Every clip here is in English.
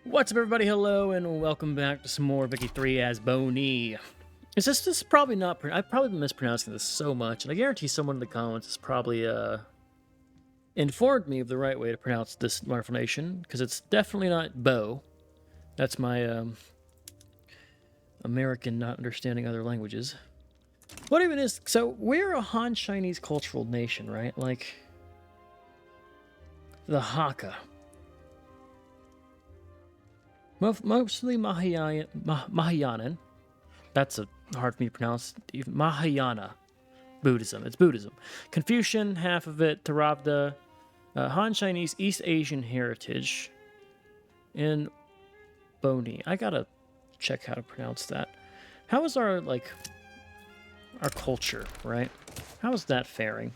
What's up, everybody? Hello, and welcome back to some more Vicky 3 as Boney. This is probably not... I've probably been mispronouncing this so much, and I guarantee someone in the comments has probably informed me of the right way to pronounce this wonderful nation, because it's definitely not Bo. That's my American not understanding other languages. What even is... So, we're a Han Chinese cultural nation, right? Like, the Hakka. Mostly Mahayanan. That's hard for me to pronounce. Even Mahayana Buddhism. It's Buddhism. Confucian, half of it. Theravada. Han Chinese, East Asian heritage. And Boni. I gotta check how to pronounce that. How is our culture, right? How is that faring?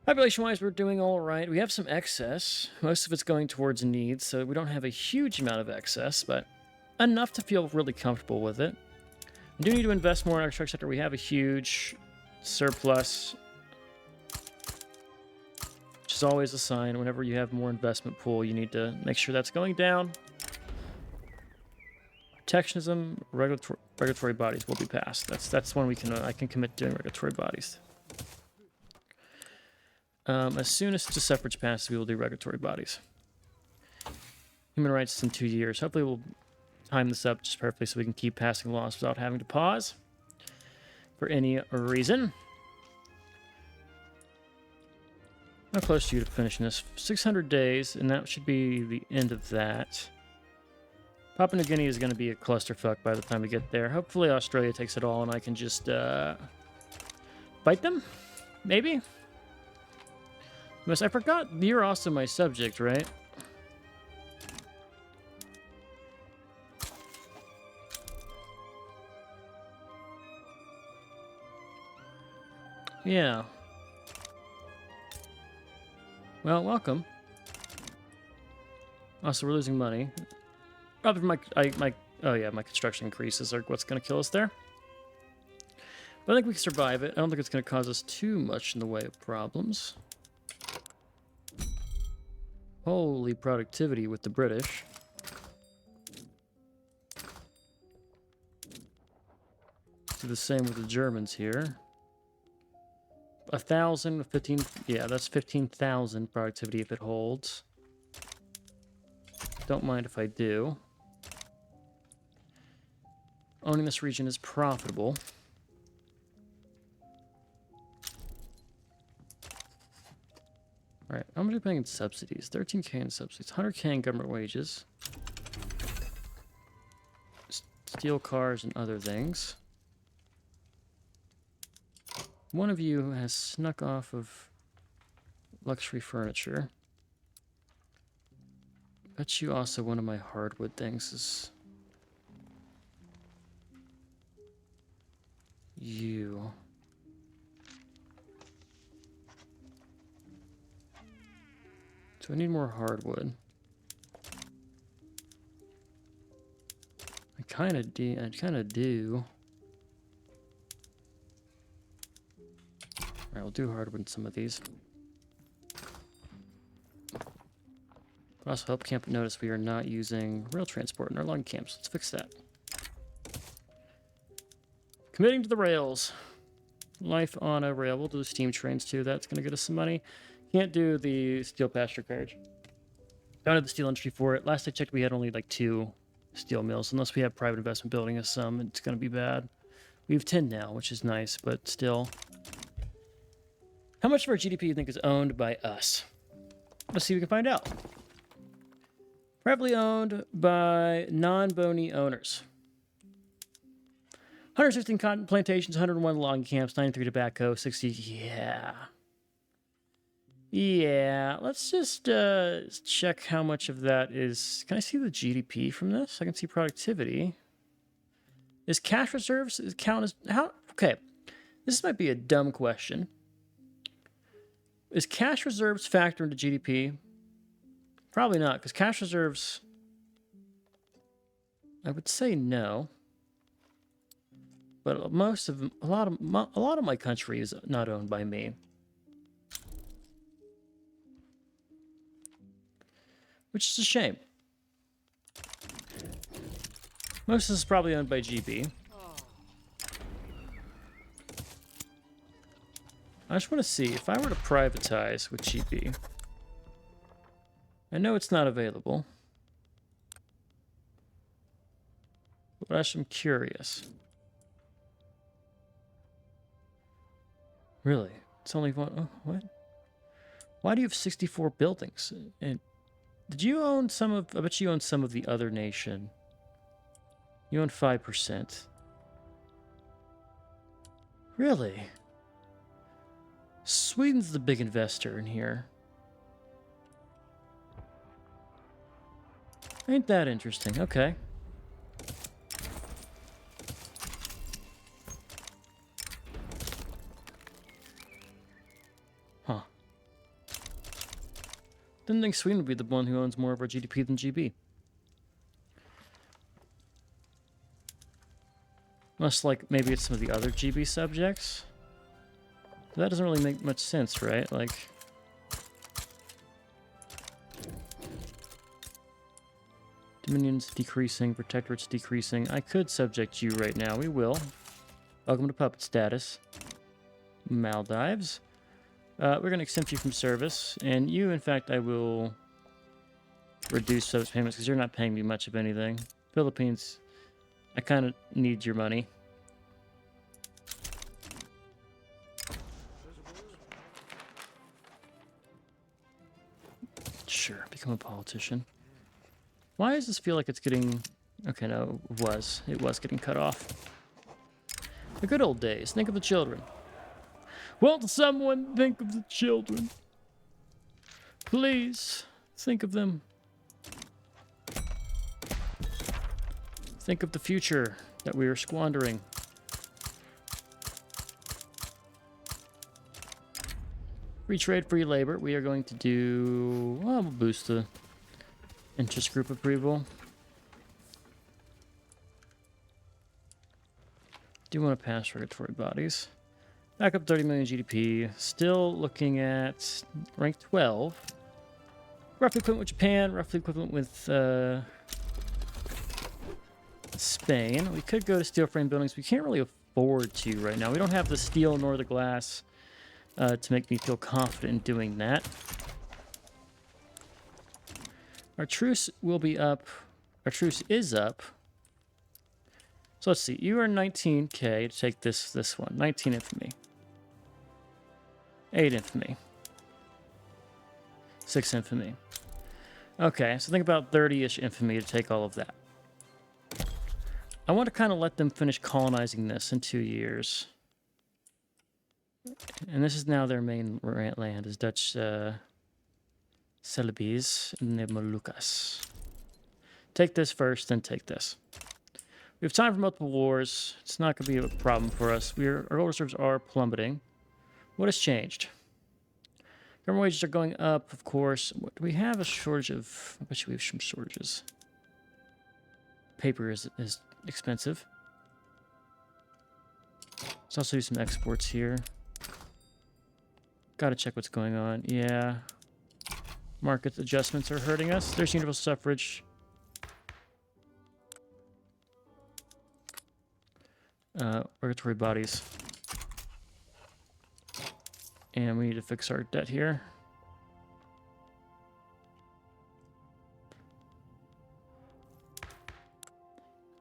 Population-wise, we're doing all right. We have some excess. Most of it's going towards needs, so we don't have a huge amount of excess, but enough to feel really comfortable with it. We do need to invest more in our truck sector. We have a huge surplus, which is always a sign. Whenever you have more investment pool, you need to make sure that's going down. Protectionism, regulatory bodies will be passed. That's one I can commit to doing regulatory bodies. As soon as the suffrage passes, we will do regulatory bodies. Human rights in 2 years. Hopefully we'll time this up just perfectly so we can keep passing laws without having to pause for any reason. How close are you to finishing this? 600 days, and that should be the end of that. Papua New Guinea is going to be a clusterfuck by the time we get there. Hopefully Australia takes it all and I can just fight them? Maybe? I forgot you're also my subject, right? Yeah. Well, welcome. Also, we're losing money. Probably my construction increases are what's going to kill us there. But I think we can survive it. I don't think it's going to cause us too much in the way of problems. Holy productivity with the British. Do the same with the Germans here. 1,000, 15, yeah, that's 15,000 productivity if it holds. Don't mind if I do. Owning this region is profitable. Alright, how much are we paying in subsidies? 13k in subsidies, 100k in government wages. Steel cars and other things. One of you has snuck off of luxury furniture. Bet you also one of my hardwood things is... you. So I need more hardwood. I kind of do. Alright, we'll do hardwood in some of these. But also help camp notice we are not using rail transport in our log camps. Let's fix that. Committing to the rails. Life on a rail. We'll do the steam trains too. That's going to get us some money. Can't do the steel pasture carriage. Don't have the steel industry for it. Last I checked, we had only like 2 steel mills. Unless we have private investment building us some, it's going to be bad. We have 10 now, which is nice, but still. How much of our GDP do you think is owned by us? Let's see if we can find out. Privately owned by non-bony owners. 116 cotton plantations, 101 logging camps, 93 tobacco, 60... Yeah. Yeah, let's just check how much of that is... Can I see the GDP from this? I can see productivity. Is cash reserves count as... How? Okay, this might be a dumb question. Is cash reserves factor into GDP? Probably not, because cash reserves... I would say no. But a lot of my country is not owned by me. which is a shame. Most of this is probably owned by GB. I just want to see, if I were to privatize with GB, I know it's not available, but I'm curious. Really? It's only one. Oh, what? Why do you have 64 buildings? And did you own some of... I bet you own some of the other nation. You own 5%. Really? Sweden's the big investor in here. Ain't that interesting? Okay. Huh. Didn't think Sweden would be the one who owns more of our GDP than GB. Must like maybe it's some of the other GB subjects. That doesn't really make much sense, right? Like, Dominion's decreasing, Protectorate's decreasing. I could subject you right now. We will. Welcome to puppet status. Maldives. We're going to exempt you from service. And you, in fact, I will reduce service payments because you're not paying me much of anything. Philippines, I kind of need your money. Sure, become a politician. Why does this feel like it's getting... Okay, no, it was getting cut off. The good old days. Think of the children. Won't someone think of the children? Please, think of them. Think of the future that we are squandering. Free trade, free labor. We are going to do... Well, we'll boost the interest group approval. Do want to pass regulatory bodies. Back up 30 million GDP. Still looking at rank 12. Roughly equivalent with Japan. Roughly equivalent with Spain. We could go to steel frame buildings. We can't really afford to right now. We don't have the steel nor the glass to make me feel confident in doing that. Our truce will be up. Our truce is up. So let's see. You are 19k to take this one. 19 infamy. 8 infamy. 6 infamy. Okay, so think about 30-ish infamy to take all of that. I want to kind of let them finish colonizing this in 2 years. And this is now their main land, is Dutch Celebes and the Moluccas. Take this first, then take this. We have time for multiple wars. It's not going to be a problem for us. Our gold reserves are plummeting. What has changed? Government wages are going up, of course. Do we have a shortage of... I bet you we have some shortages. Paper is expensive. Let's also do some exports here. Gotta check what's going on. Yeah. Market adjustments are hurting us. There's universal suffrage. Regulatory bodies. And we need to fix our debt here.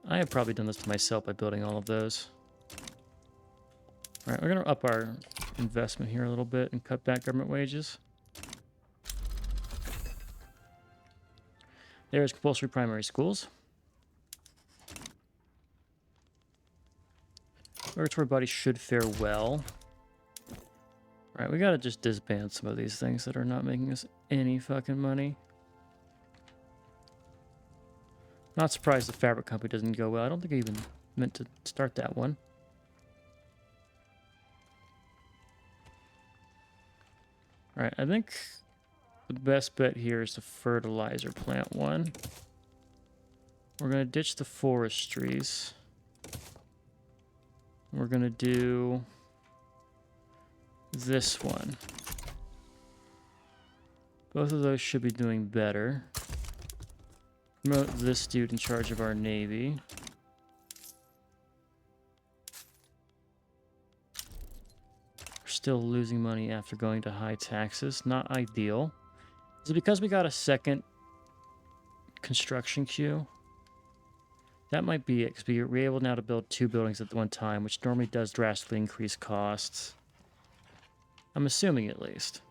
I have probably done this to myself by building all of those. All right, we're going to up our investment here a little bit and cut back government wages. There's compulsory primary schools. Regulatory bodies should fare well. All right, we got to just disband some of these things that are not making us any fucking money. Not surprised the fabric company doesn't go well. I don't think I even meant to start that one. All right, I think the best bet here is the fertilizer plant one. We're going to ditch the forestries. We're going to do this one. Both of those should be doing better. Promote this dude in charge of our navy. We're still losing money after going to high taxes. Not ideal. Is it because we got a second construction queue? That might be it, because we're able now to build 2 buildings at one time, which normally does drastically increase costs. I'm assuming, at least.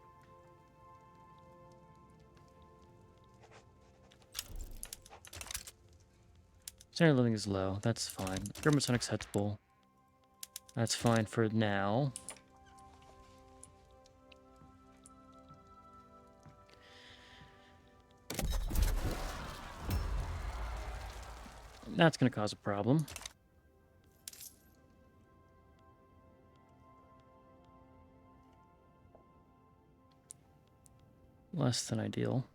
Standard living is low. That's fine. Government's unacceptable. That's fine for now. That's going to cause a problem. Less than ideal.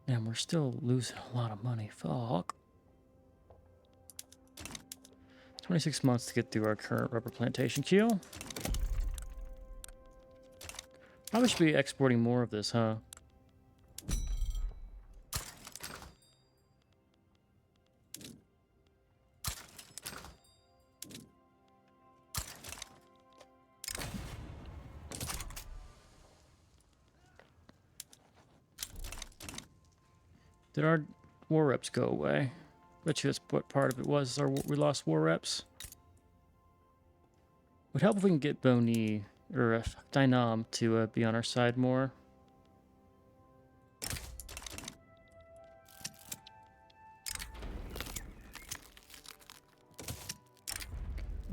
And we're still losing a lot of money. Fuck. 26 months to get through our current rubber plantation queue. Probably should be exporting more of this, huh? Did our war reps go away? Bet you that's what part of it was. We lost war reps. Would help if we can get Boni or Dynam to be on our side more.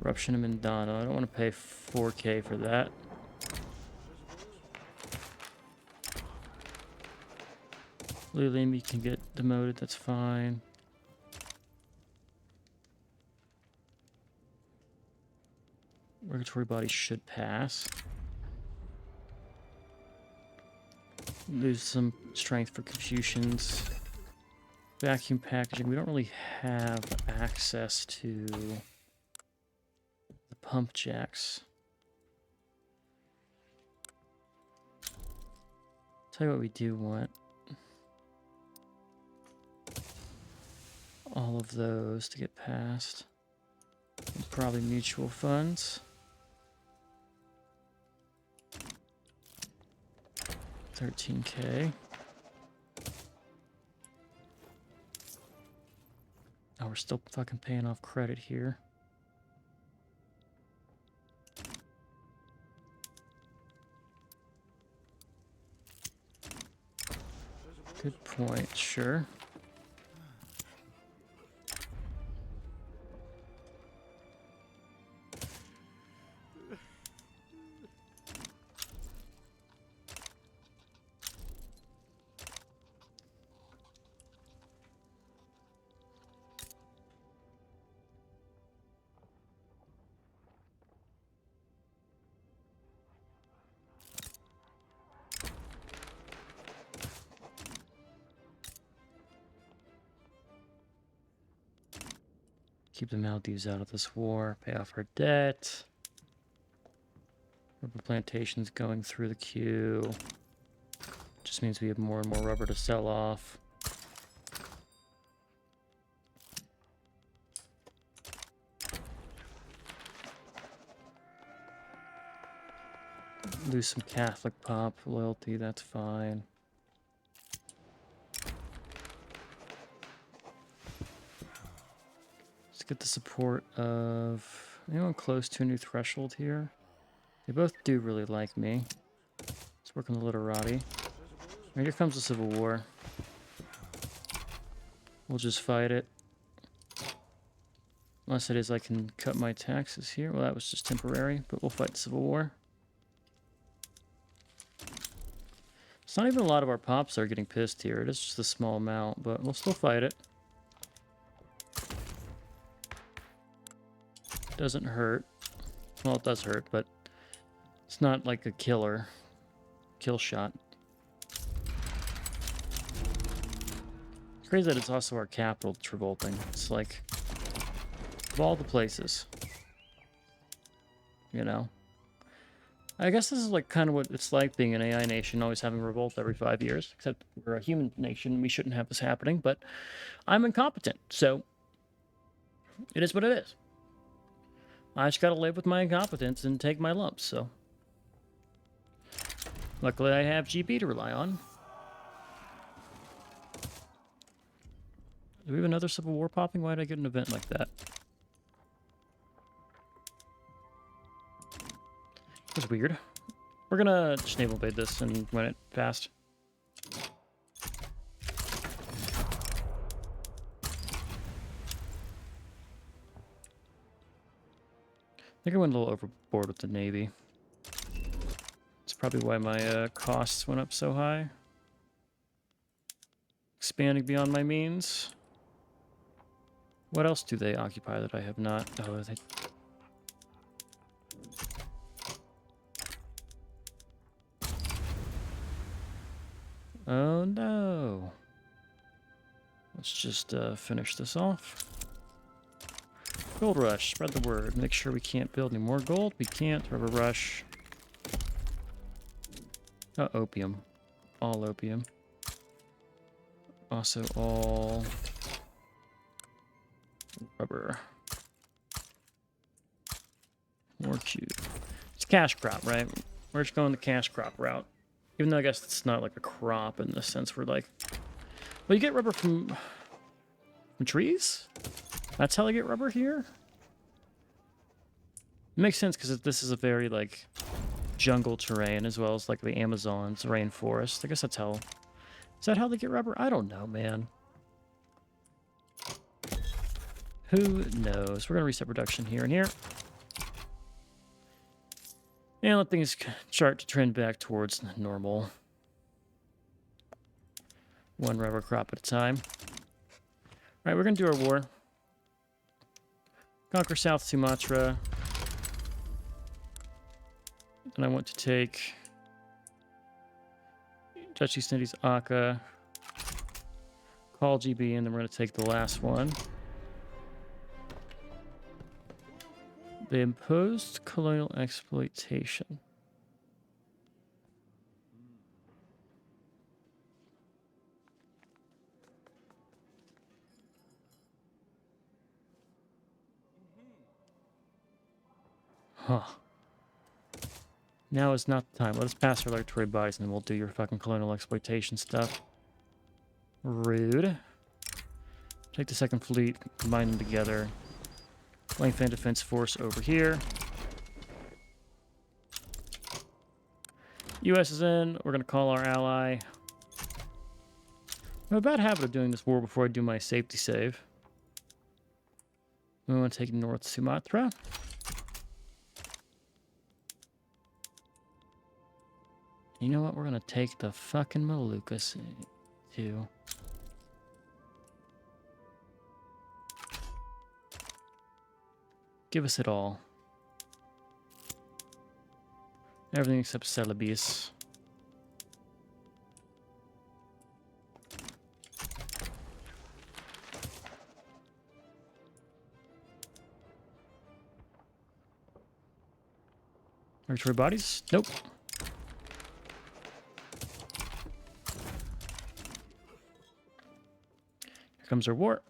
Eruption of Mindano. I don't want to pay 4K for that. Lulimi can get demoted, that's fine. Regulatory body should pass. Lose some strength for Confucians. Vacuum packaging. We don't really have access to the pump jacks. Tell you what we do want. All of those to get passed. And probably mutual funds. 13K. Oh, we're still fucking paying off credit here. Good point, sure. Keep the Maldives out of this war. Pay off our debt. Rubber plantations going through the queue. Just means we have more and more rubber to sell off. Lose some Catholic pop loyalty, that's fine. Get the support of anyone close to a new threshold here. They both do really like me. Let's work on the literati. Right, here comes the Civil War. We'll just fight it. Unless it is I can cut my taxes here. Well, that was just temporary, but we'll fight the Civil War. It's not even a lot of our pops are getting pissed here. It is just a small amount, but we'll still fight it. Doesn't hurt. Well, it does hurt, but it's not like a kill shot. It's crazy that it's also our capital that's revolting. It's like, of all the places, you know. I guess this is like kind of what it's like being an AI nation, always having a revolt every 5 years. Except we're a human nation, we shouldn't have this happening. But I'm incompetent, so it is what it is. I just gotta live with my incompetence and take my lumps. So luckily, I have GP to rely on. Do we have another Civil War popping? Why did I get an event like that? That's weird. We're gonna just naval invade this and win it fast. I think I went a little overboard with the Navy. That's probably why my costs went up so high. Expanding beyond my means. What else do they occupy that I have not? Oh, they... Oh no. Let's just finish this off. Gold rush, spread the word. Make sure we can't build any more gold. We can't. Rubber rush. Oh, opium. All opium. Also all rubber. More cube. It's cash crop, right? We're just going the cash crop route. Even though I guess it's not like a crop in the sense we're like... Well, you get rubber from trees? That's how they get rubber here? It makes sense because this is a very, like, jungle terrain as well as, like, the Amazon's rainforest. I guess that's how... Is that how they get rubber? I don't know, man. Who knows? We're going to reset production here and here. And let things start to trend back towards normal. One rubber crop at a time. Alright, we're going to do our war. Conquer South Sumatra. And I want to take Dutch East Indies, Aka. Call GB, and then we're going to take the last one. They imposed colonial exploitation. Huh. Now is not the time. Let us pass our electorate bodies and then we'll do your fucking colonial exploitation stuff. Rude. Take the second fleet, combine them together. Lanfang Defense Force over here. US is in. We're going to call our ally. I have a bad habit of doing this war before I do my safety save. We want to take North Sumatra. You know what? We're going to take the fucking Moluccas too. Give us it all. Everything except Celebes. Regulatory bodies? Nope. Here comes our war.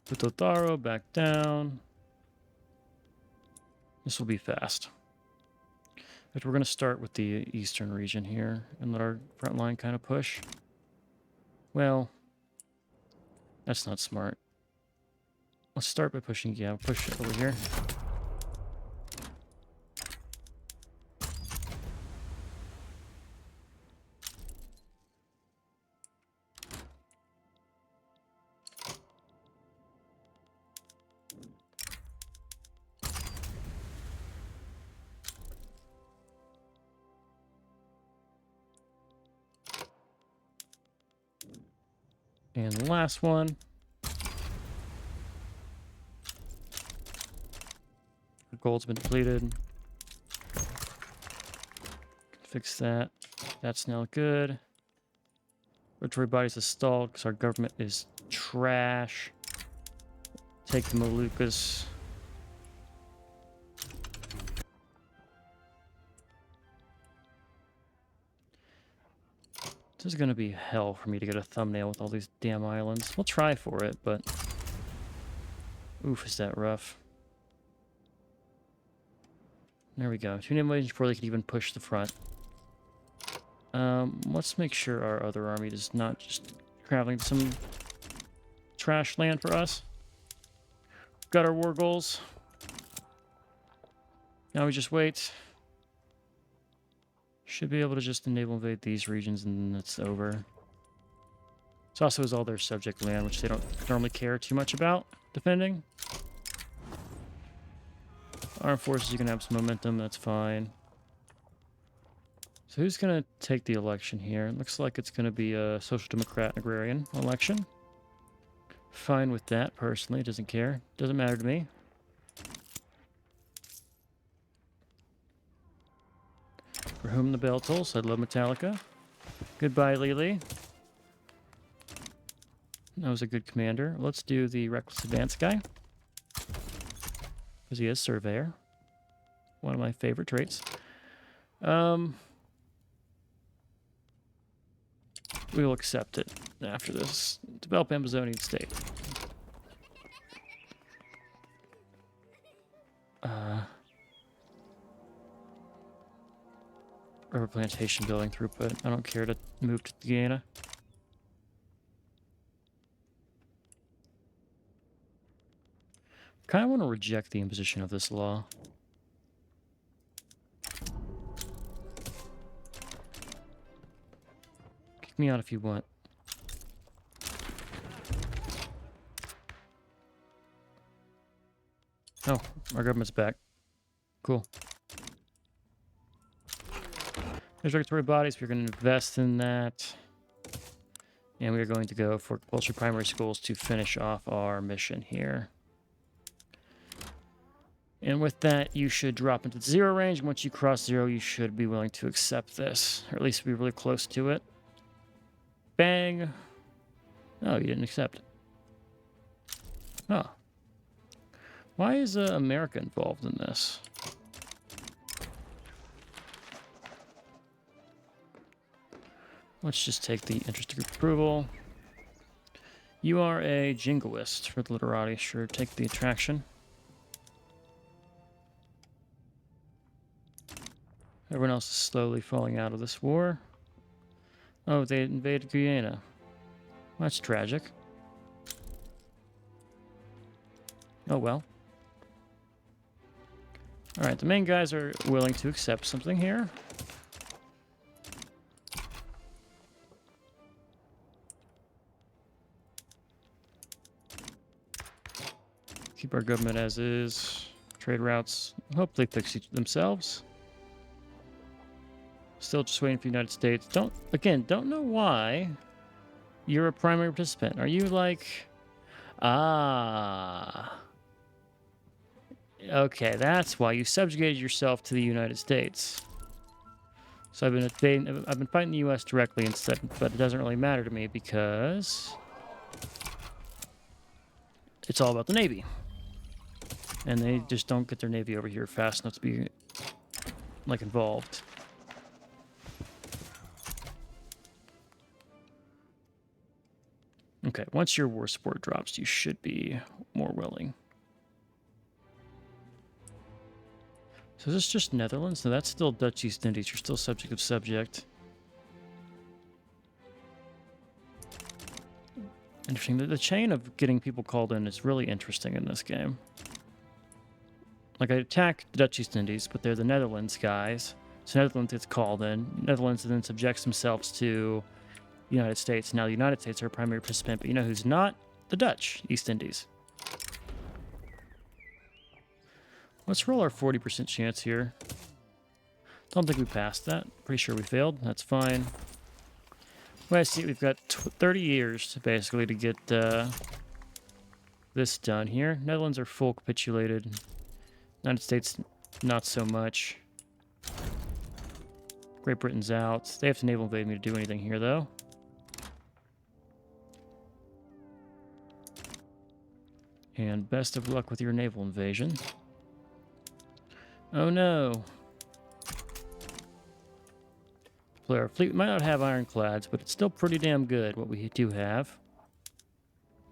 Put Totaro back down. This will be fast. But we're going to start with the eastern region here and let our front line kind of push. Well, that's not smart. Let's start by pushing, yeah, push it over here. And the last one. Our gold's been depleted. Fix that. That's now good. Regulatory bodies is stalled because our government is trash. Take the Moluccas. This is going to be hell for me to get a thumbnail with all these damn islands. We'll try for it, but... Oof, is that rough. There we go. 2 naval agents before they can even push the front. Let's make sure our other army is not just traveling to some trash land for us. Got our war goals. Now we just wait. Should be able to just naval invade these regions and then it's over. This also is all their subject land, which they don't normally care too much about defending. Armed forces, you can have some momentum, that's fine. So who's going to take the election here? It looks like it's going to be a Social Democrat agrarian election. Fine with that, personally. Doesn't care. Doesn't matter to me. For whom the bell tolls. I love Metallica. Goodbye, Lily. That was a good commander. Let's do the Reckless Advance guy. Because he is Surveyor. One of my favorite traits. We will accept it after this. Develop Amazonian state. Rubber plantation building throughput. I don't care to move to Guyana. Kind of want to reject the imposition of this law. Kick me out if you want. Oh, our government's back. Cool. There's regulatory bodies. We're going to invest in that. And we're going to go for compulsory primary schools to finish off our mission here. And with that, you should drop into 0 range. Once you cross 0, you should be willing to accept this. Or at least be really close to it. Bang. Oh, you didn't accept it. Oh. Why is America involved in this? Let's just take the interest group approval. You are a jingoist for the literati. Sure, take the attraction. Everyone else is slowly falling out of this war. Oh, they invaded Guyana. Well, that's tragic. Oh well. Alright, the main guys are willing to accept something here. Keep our government as is. Trade routes hopefully fix themselves. Still just waiting for the United States. Don't know why you're a primary participant. Are you like... Ah... Okay, that's why you subjugated yourself to the United States. So I've been fighting the U.S. directly instead, but it doesn't really matter to me because it's all about the Navy. And they just don't get their Navy over here fast enough to be, like, involved. Okay, once your war support drops, you should be more willing. So is this just Netherlands? No, that's still Dutch East Indies. You're still subject of subject. Interesting. The chain of getting people called in is really interesting in this game. Like, I attack the Dutch East Indies, but they're the Netherlands guys. So Netherlands gets called in. Netherlands then subjects themselves to the United States. Now the United States are a primary participant, but you know who's not? The Dutch East Indies. Let's roll our 40% chance here. Don't think we passed that. Pretty sure we failed. That's fine. Well, I see we've got 30 years, basically, to get this done here. Netherlands are full capitulated. United States, not so much. Great Britain's out. They have to naval invade me to do anything here, though. And best of luck with your naval invasion. Oh no. Our fleet might not have ironclads, but it's still pretty damn good what we do have.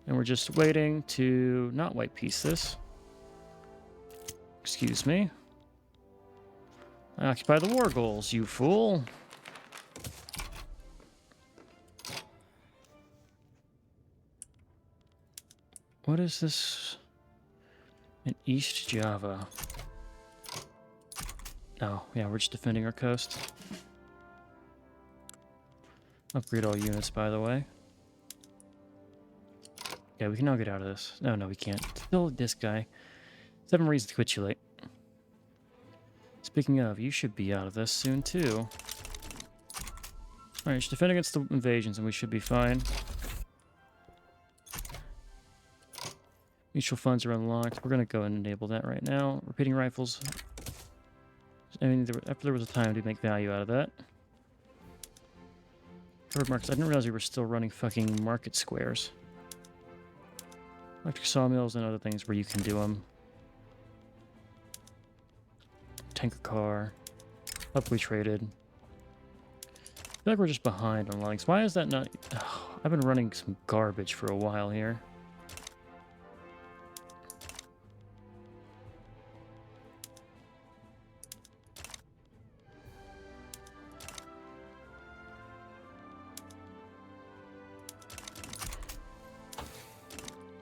And we're just waiting to not white piece this. Excuse me. Occupy the war goals, you fool. What is this? In East Java. Oh, yeah, we're just defending our coast. Upgrade all units, by the way. Yeah, we can now get out of this. No, we can't. Still this guy. 7 reasons to capitulate. Speaking of, you should be out of this soon, too. Alright, just defend against the invasions and we should be fine. Mutual funds are unlocked. We're going to go and enable that right now. Repeating rifles. I mean, after there was a time to make value out of that. Covered markets. I didn't realize we were still running fucking market squares. Electric sawmills and other things where you can do them. Tanker car. Publicly traded. I feel like we're just behind on logs. Why is that not... Oh, I've been running some garbage for a while here.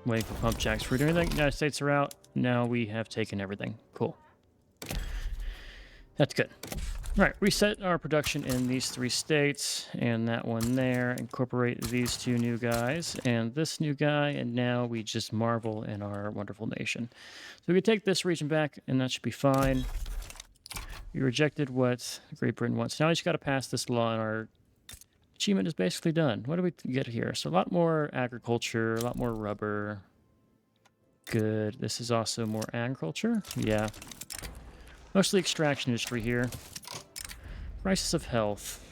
Waiting for pump jacks. We're doing anything. United States are out. Now we have taken everything. Cool. That's good. All right, reset our production in these 3 states and that one there. Incorporate these 2 new guys and this new guy, and now we just marvel in our wonderful nation. So we can take this region back, and that should be fine. We rejected what Great Britain wants. Now we just got to pass this law, and our achievement is basically done. What do we get here? So a lot more agriculture, a lot more rubber. Good. This is also more agriculture. Yeah. Mostly extraction industry here. Crisis of health.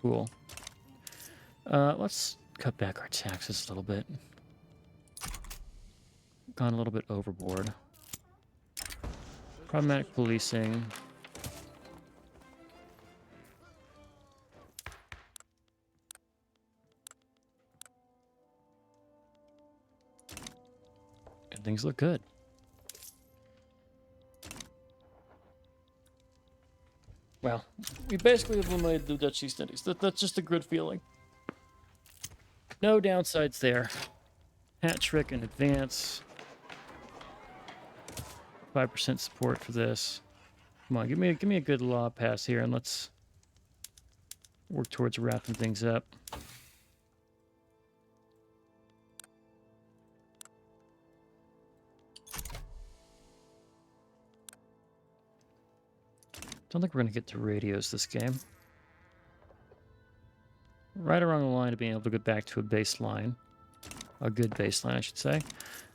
Cool. Let's cut back our taxes a little bit. Gone a little bit overboard. Problematic policing. And things look good. Well, we basically eliminated the Dutch East Indies. That's just a good feeling. No downsides there. Hat trick in advance. 5% support for this. Come on, give me a good law pass here, and let's work towards wrapping things up. Don't think we're going to get to radios this game. Right around the line of being able to get back to a baseline. A good baseline, I should say.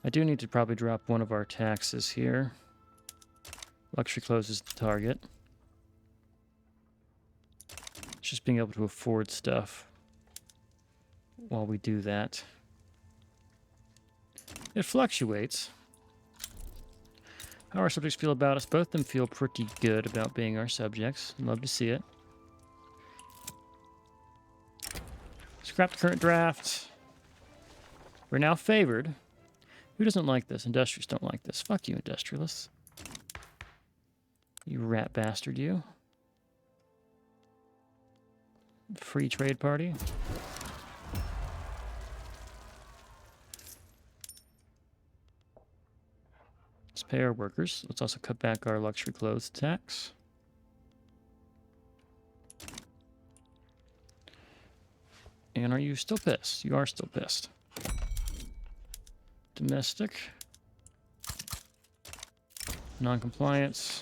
I do need to probably drop one of our taxes here. Luxury closes the target. It's just being able to afford stuff while we do that. It fluctuates. How our subjects feel about us. Both of them feel pretty good about being our subjects. Love to see it. Scrap the current draft. We're now favored. Who doesn't like this? Industrialists don't like this. Fuck you, industrialists. You rat bastard, you. Free trade party. Let's pay our workers. Let's also cut back our luxury clothes tax. And are you still pissed? You are still pissed. Domestic. Non-compliance.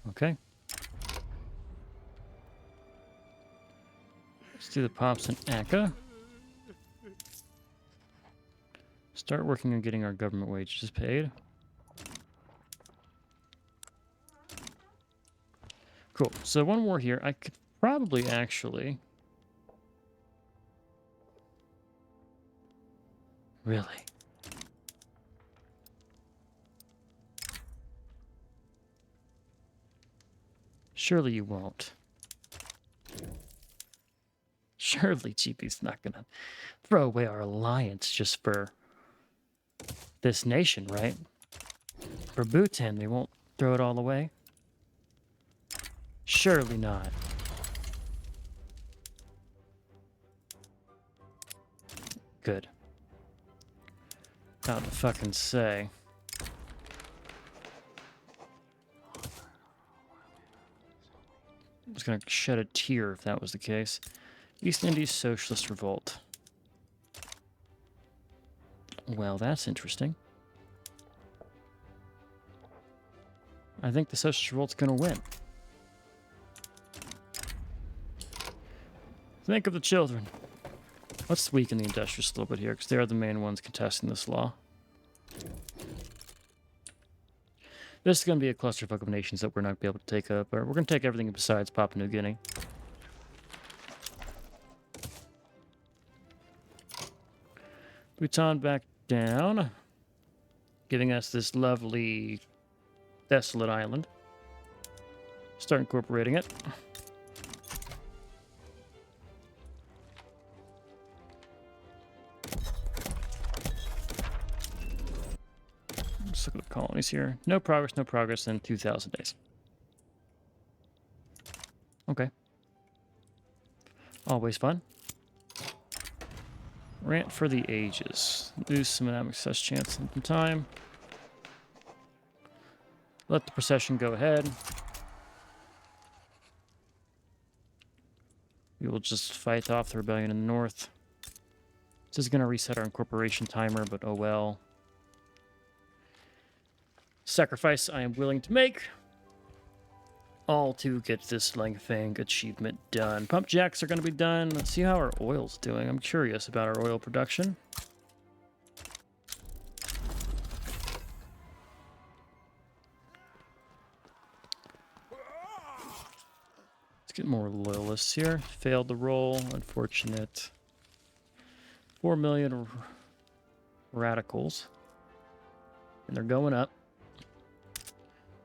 Okay. Let's do the pops and ACA. Start working on getting our government wages paid. Cool. So one more here. I could probably actually... Really? Surely you won't. Surely GP's not gonna throw away our alliance just for this nation, right? For Bhutan, they won't throw it all away? Surely not. Good. About to fucking say. I was gonna shed a tear if that was the case. East Indies Socialist Revolt. Well, that's interesting. I think the Socialist Revolt's gonna win. Think of the children. Let's weaken the industrialists a little bit here, because they are the main ones contesting this law. This is going to be a clusterfuck of nations that we're not going to be able to take up. Or we're going to take everything besides Papua New Guinea. Bhutan back down, giving us this lovely, desolate island. Start incorporating it. Let's look at the colonies here. No progress in 2,000 days. Okay. Always fun. Rant for the ages. Lose some dynamic success chance in some time. Let the procession go ahead. We will just fight off the rebellion in the north. This is going to reset our incorporation timer, but oh well. Sacrifice I am willing to make. All to get this Lanfang achievement done. Pump jacks are going to be done. Let's see how our oil's doing. I'm curious about our oil production. Let's get more loyalists here. Failed the roll. Unfortunate. 4 million radicals. And they're going up.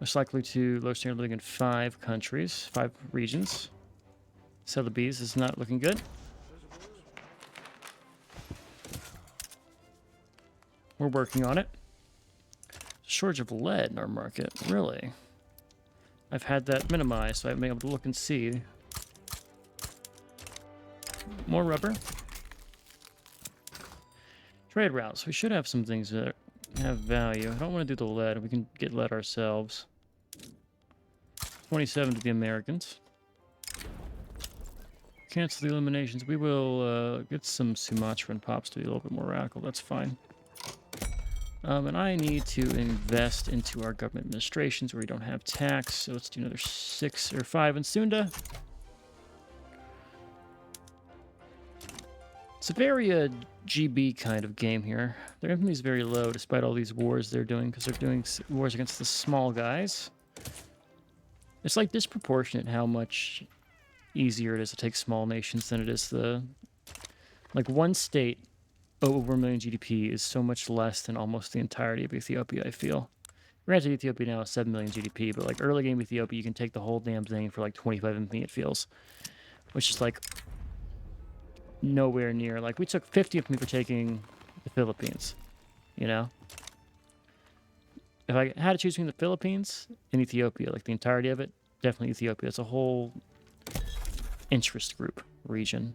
Most likely to low standard living in 5 countries, 5 regions. Celebes is not looking good. We're working on it. Shortage of lead in our market, really. I've had that minimized, so I haven't been able to look and see. More rubber. Trade routes. We should have some things that have value. I don't want to do the lead. We can get lead ourselves. 27 to the Americans. Cancel the eliminations. We will get some Sumatran pops to be a little bit more radical. That's fine. And I need to invest into our government administrations where we don't have tax. So let's do another 6 or 5 in Sunda. It's a very GB kind of game here. Their infamy is very low despite all these wars they're doing, because they're doing wars against the small guys. It's like disproportionate how much easier it is to take small nations than it is the... Like one state over 1 million GDP is so much less than almost the entirety of Ethiopia, I feel. Granted, Ethiopia now has 7 million GDP, but like early game Ethiopia, you can take the whole damn thing for like 25 MP, it feels. Which is like... nowhere near. Like, we took 50 of me for taking the Philippines, you know? If I had to choose between the Philippines and Ethiopia, like the entirety of it, definitely Ethiopia. It's a whole interest group region.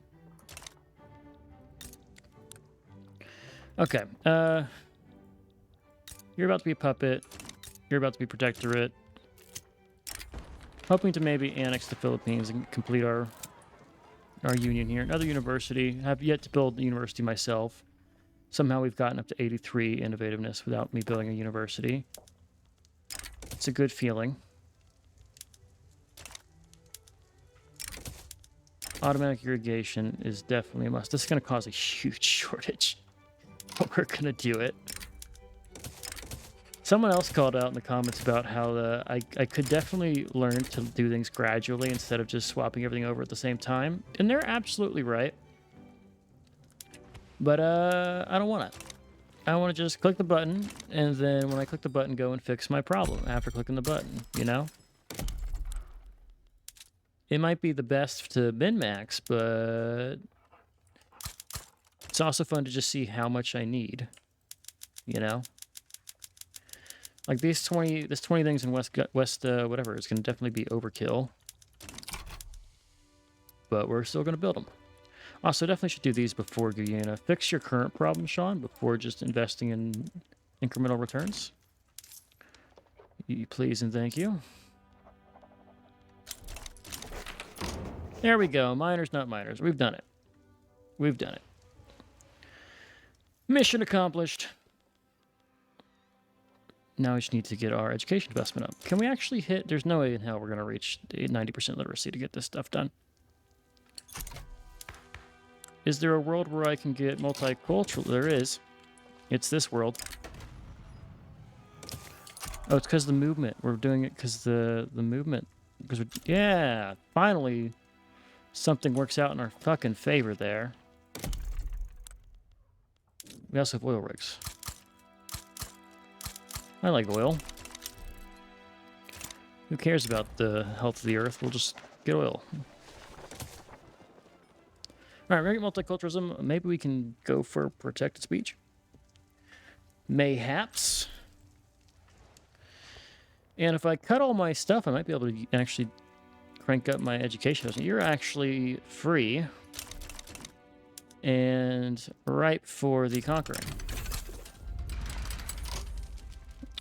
Okay. You're about to be a puppet. You're about to be protectorate. Hoping to maybe annex the Philippines and complete our union here. Another university. Have yet to build the university myself. Somehow we've gotten up to 83 innovativeness without me building a university. It's a good feeling. Automatic irrigation is definitely a must. This is going to cause a huge shortage. But we're going to do it. Someone else called out in the comments about how I could definitely learn to do things gradually instead of just swapping everything over at the same time. And they're absolutely right. But I don't want to. I want to just click the button, and then when I click the button, go and fix my problem after clicking the button, you know? It might be the best to min-max, but it's also fun to just see how much I need, you know? Like this 20 things in west whatever is going to definitely be overkill, but we're still going to build them. Also, definitely should do these before Guyana. Fix your current problem, Sean, before just investing in incremental returns. Please and thank you. There we go. Miners, not miners. We've done it. We've done it. Mission accomplished. Now we just need to get our education investment up. Can we actually hit... There's no way in hell we're going to reach 90% literacy to get this stuff done. Is there a world where I can get multicultural? There is. It's this world. Oh, it's because of the movement. We're doing it because the movement. Because yeah, finally something works out in our fucking favor there. We also have oil rigs. I like oil. Who cares about the health of the earth? We'll just get oil. All right, we're going to get multiculturalism. Maybe we can go for protected speech. Mayhaps. And if I cut all my stuff, I might be able to actually crank up my education. You're actually free and ripe for the conquering.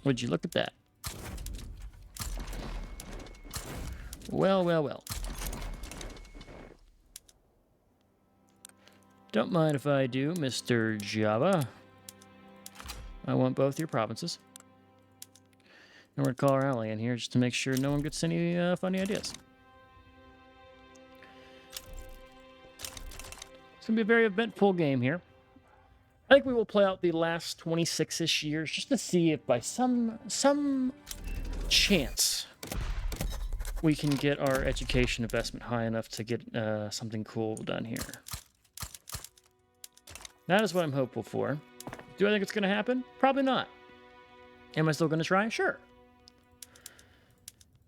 Would you look at that? Well, well, well. Don't mind if I do, Mr. Java. I want both your provinces. And we're going to call our ally in here just to make sure no one gets any funny ideas. It's going to be a very eventful game here. I think we will play out the last 26-ish years just to see if by some chance we can get our education investment high enough to get something cool done here. That is what I'm hopeful for. Do I think it's going to happen? Probably not. Am I still going to try? Sure.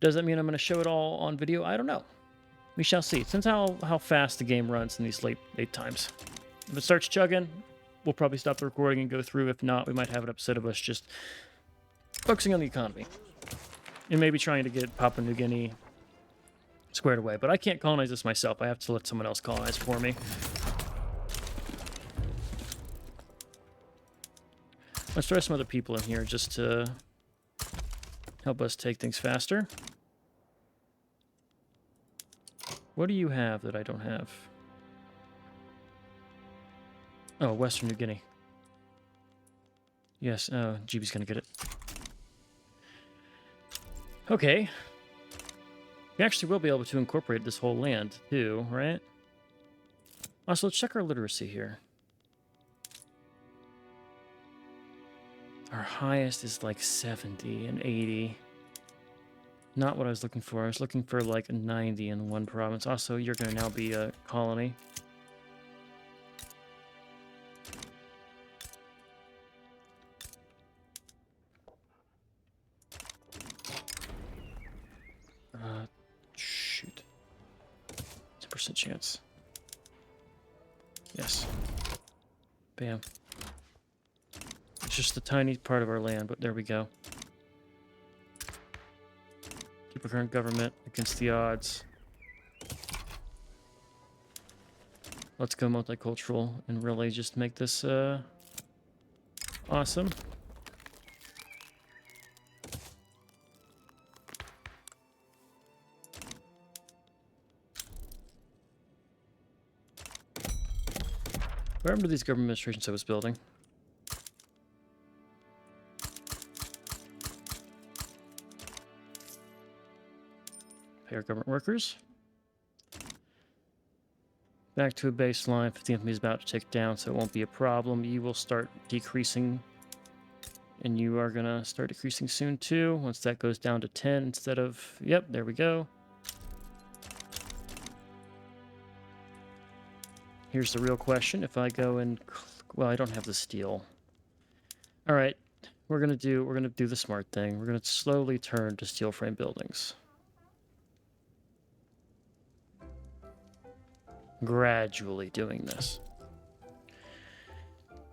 Does that mean I'm going to show it all on video? I don't know. We shall see. Since how fast the game runs in these late times. If it starts chugging, we'll probably stop the recording and go through. If not, we might have an episode of us just focusing on the economy. And maybe trying to get Papua New Guinea squared away. But I can't colonize this myself. I have to let someone else colonize for me. Let's try some other people in here just to help us take things faster. What do you have that I don't have? Oh, Western New Guinea. Yes, oh, GB's gonna get it. Okay. We actually will be able to incorporate this whole land, too, right? Also, let's check our literacy here. Our highest is like 70 and 80. Not what I was looking for. I was looking for like 90 in one province. Also, you're going to now be a colony. Shoot. 10% chance. Yes. Bam. It's just a tiny part of our land, but there we go. Keep our current government against the odds. Let's go multicultural and really just make this awesome. What happened to these government administrations I was building? Pay our government workers. Back to a baseline. 15th is about to tick down, so it won't be a problem. You will start decreasing. And you are going to start decreasing soon, too. Once that goes down to 10 instead of... Yep, there we go. Here's the real question. If I go and... Well, I don't have the steel. All right, we're gonna do the smart thing. We're gonna slowly turn to steel frame buildings. Gradually doing this.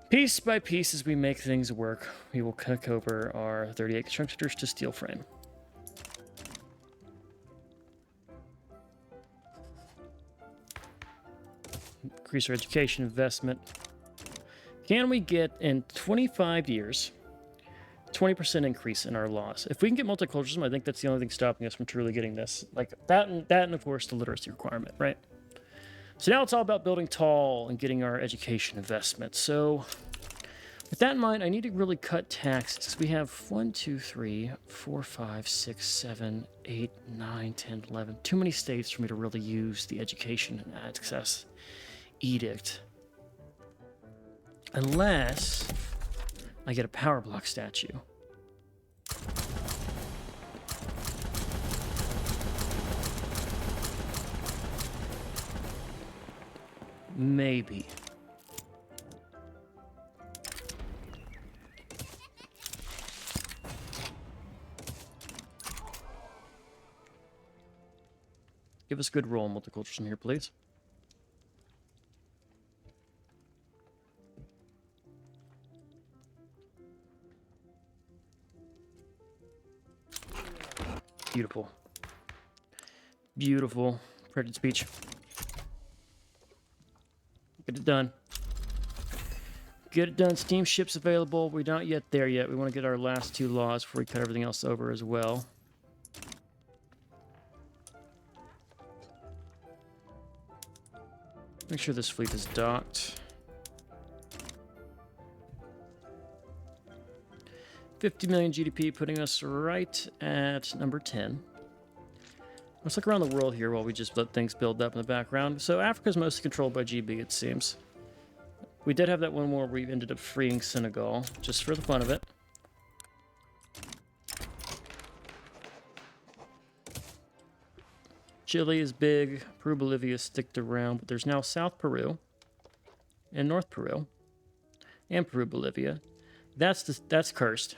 Piece by piece, as we make things work, we will cook over our 38 constructors to steel frame. Increase our education investment. Can we get, in 25 years, 20% increase in our laws? If we can get multiculturalism, I think that's the only thing stopping us from truly getting this. Like that, and of course the literacy requirement, right? So now it's all about building tall and getting our education investment. So with that in mind, I need to really cut taxes. We have 1, 2, 3, 4, 5, 6, 7, 8, 9, 10, 11. Too many states for me to really use the education and access edict. Unless I get a power block statue. Maybe. Give us a good roll in multiculturalism here, please. Beautiful. Beautiful. Printed speech. Get it done. Get it done. Steamship's available. We're not yet there yet. We want to get our last 2 laws before we cut everything else over as well. Make sure this fleet is docked. 50 million GDP, putting us right at number 10. Let's look around the world here while we just let things build up in the background. So Africa's mostly controlled by GB, it seems. We did have that one war where we ended up freeing Senegal, just for the fun of it. Chile is big. Peru, Bolivia sticked around, but there's now South Peru and North Peru and Peru, Bolivia. That's cursed.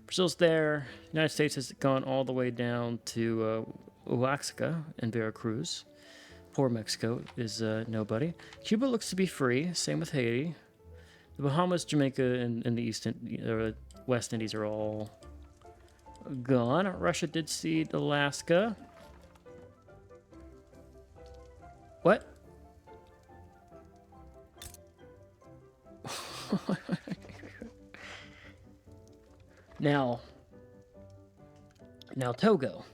Brazil's there. United States has gone all the way down to Oaxaca and Veracruz. Poor Mexico is nobody. Cuba looks to be free. Same with Haiti. The Bahamas, Jamaica, and the West Indies are all gone. Russia did cede Alaska. What? Now Togo.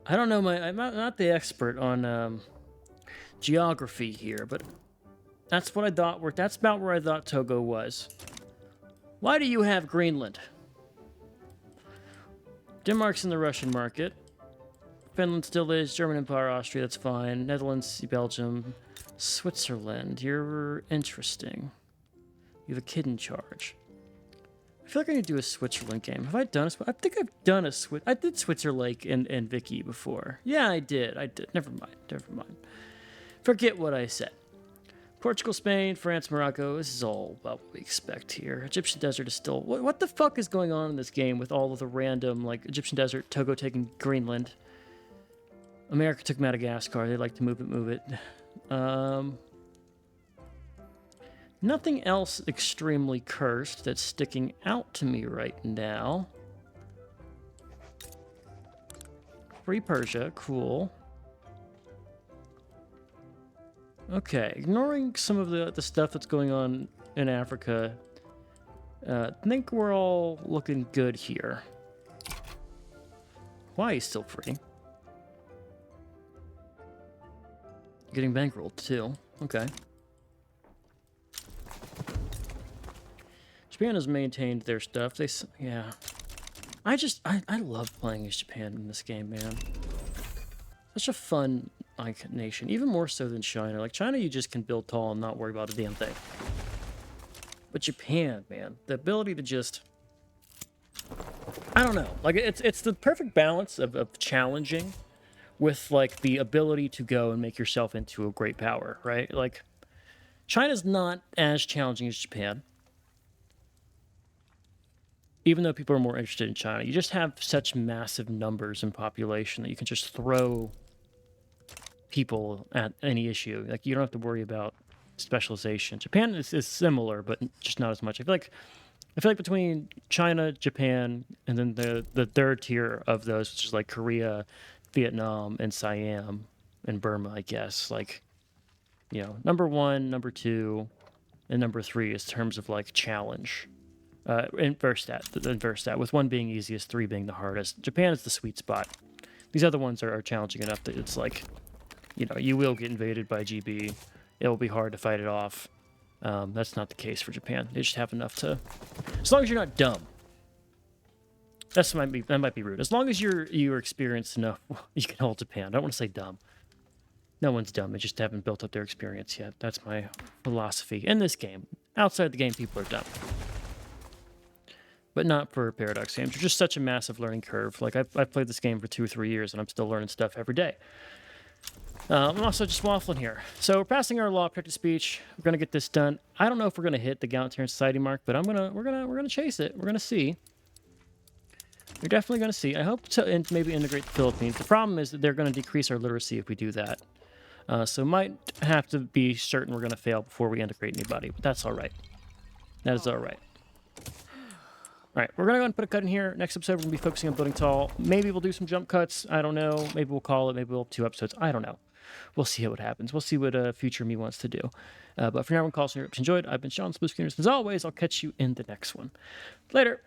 I don't know, I'm not the expert on geography here, but that's what I thought. That's about where I thought Togo was. Why do you have Greenland? Denmark's in the Russian market. Finland still is. German Empire, Austria, that's fine. Netherlands, Belgium, Switzerland. You're interesting. You have a kid in charge. I feel like I need to do a Switzerland game. Have I done a... I think I've done a... I did Switzerland and Vicky before. Yeah, I did. Never mind. Forget what I said. Portugal, Spain, France, Morocco. This is all about what we expect here. Egyptian desert is still... What the fuck is going on in this game with all of the random, like, Egyptian desert, Togo taking Greenland. America took Madagascar. They like to move it. Nothing else extremely cursed that's sticking out to me right now. Free Persia, cool. Okay, ignoring some of the stuff that's going on in Africa, I think we're all looking good here. Hawaii's still free. Getting bankrolled too. Okay. Japan has maintained their stuff. Yeah. I love playing as Japan in this game, man. Such a fun, like, nation. Even more so than China. Like, China, you just can build tall and not worry about a damn thing. But Japan, man. The ability to just... I don't know. Like, it's the perfect balance of challenging with, like, the ability to go and make yourself into a great power, right? Like, China's not as challenging as Japan. Even though people are more interested in China, you just have such massive numbers in population that you can just throw people at any issue. Like, you don't have to worry about specialization. Japan is similar, but just not as much. I feel like between China, Japan, and then the third tier of those, which is like Korea, Vietnam, and Siam, and Burma, I guess. Like, number 1, number 2, and number 3 is terms of like challenge. Inverse that, with 1 being easiest, 3 being the hardest. Japan is the sweet spot. These other ones are challenging enough that it's like, you will get invaded by GB. It will be hard to fight it off. That's not the case for Japan. They just have enough to, as long as you're not dumb. That might be rude. As long as you're experienced enough, you can hold Japan. I don't want to say dumb. No one's dumb. They just haven't built up their experience yet. That's my philosophy in this game. Outside the game, people are dumb. But not for Paradox games. You're just such a massive learning curve. Like, I've played this game for 2 or 3 years, and I'm still learning stuff every day. I'm also just waffling here. So we're passing our law of protected speech. We're gonna get this done. I don't know if we're gonna hit the egalitarian society mark, but we're gonna chase it. We're gonna see. We're definitely gonna see. I hope to maybe integrate the Philippines. The problem is that they're gonna decrease our literacy if we do that. So might have to be certain we're gonna fail before we integrate anybody, but that's all right. That is all right. All right, we're going to go ahead and put a cut in here. Next episode, we're going to be focusing on building tall. Maybe we'll do some jump cuts. I don't know. Maybe we'll call it. Maybe we'll have 2 episodes. I don't know. We'll see what happens. We'll see what future me wants to do. But for now, I'm going to call it. If you enjoyed, I've been Sean, Spookskiners. As always, I'll catch you in the next one. Later.